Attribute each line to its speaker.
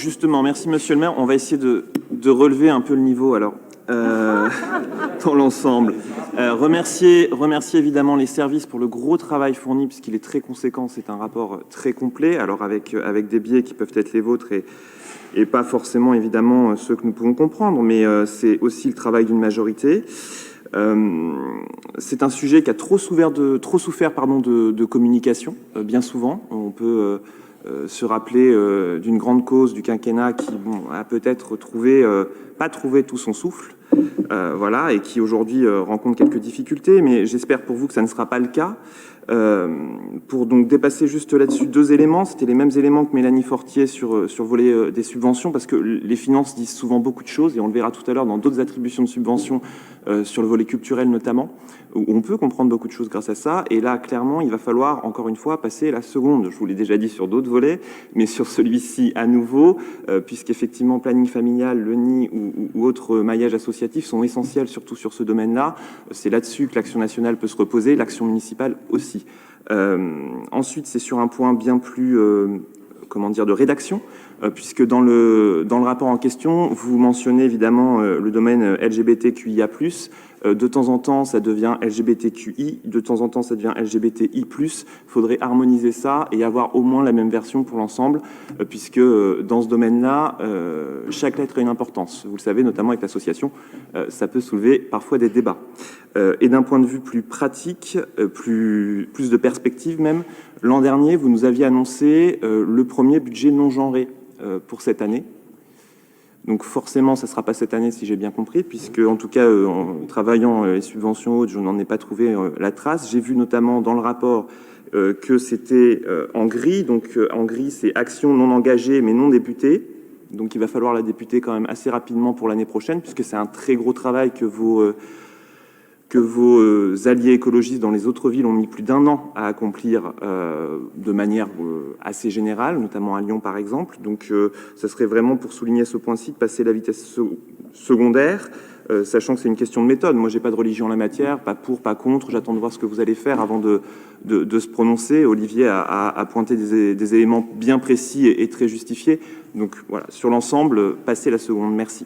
Speaker 1: justement, merci Monsieur le maire. On va essayer de relever un peu le niveau alors, dans l'ensemble. Remercier évidemment les services pour le gros travail fourni, puisqu'il est très conséquent. C'est un rapport très complet, alors avec des biais qui peuvent être les vôtres et pas forcément évidemment ceux que nous pouvons comprendre, mais c'est aussi le travail d'une majorité. C'est un sujet qui a trop souffert de communication, bien souvent. On peut se rappeler d'une grande cause du quinquennat qui a peut-être pas trouvé tout son souffle, voilà, et qui aujourd'hui rencontre quelques difficultés, mais j'espère pour vous que ça ne sera pas le cas. Pour donc dépasser juste là-dessus deux éléments, c'était les mêmes éléments que Mélanie Fortier sur le volet des subventions, parce que les finances disent souvent beaucoup de choses, et on le verra tout à l'heure dans d'autres attributions de subventions, sur le volet culturel notamment, où on peut comprendre beaucoup de choses grâce à ça, et là, clairement, il va falloir, encore une fois, passer la seconde. Je vous l'ai déjà dit sur d'autres volets, mais sur celui-ci à nouveau, puisqu'effectivement, planning familial, le nid ou autres maillages associatifs sont essentiels, surtout sur ce domaine-là. C'est là-dessus que l'action nationale peut se reposer, l'action municipale aussi. Ensuite, c'est sur un point bien plus, comment dire, de rédaction, puisque dans le rapport en question, vous mentionnez évidemment le domaine LGBTQIA+. De temps en temps, ça devient LGBTQI, de temps en temps, ça devient LGBTI+. Il faudrait harmoniser ça et avoir au moins la même version pour l'ensemble, puisque dans ce domaine-là, chaque lettre a une importance. Vous le savez, notamment avec l'association, ça peut soulever parfois des débats. Et d'un point de vue plus pratique, plus de perspective même, l'an dernier, vous nous aviez annoncé le premier budget non genré pour cette année. Donc forcément, ça ne sera pas cette année, si j'ai bien compris, puisque, en tout cas, en travaillant les subventions hautes, je n'en ai pas trouvé la trace. J'ai vu notamment dans le rapport que c'était en gris. Donc en gris, c'est action non engagée, mais non députée. Donc il va falloir la députer quand même assez rapidement pour l'année prochaine, puisque c'est un très gros travail que vos alliés écologistes dans les autres villes ont mis plus d'1 an à accomplir de manière assez générale, notamment à Lyon par exemple. Donc ça serait vraiment, pour souligner ce point-ci, de passer la vitesse secondaire, sachant que c'est une question de méthode. Moi, j'ai pas de religion en la matière, pas pour, pas contre. J'attends de voir ce que vous allez faire avant de se prononcer. Olivier a pointé des éléments bien précis et très justifiés. Donc voilà, sur l'ensemble, passez la seconde. Merci.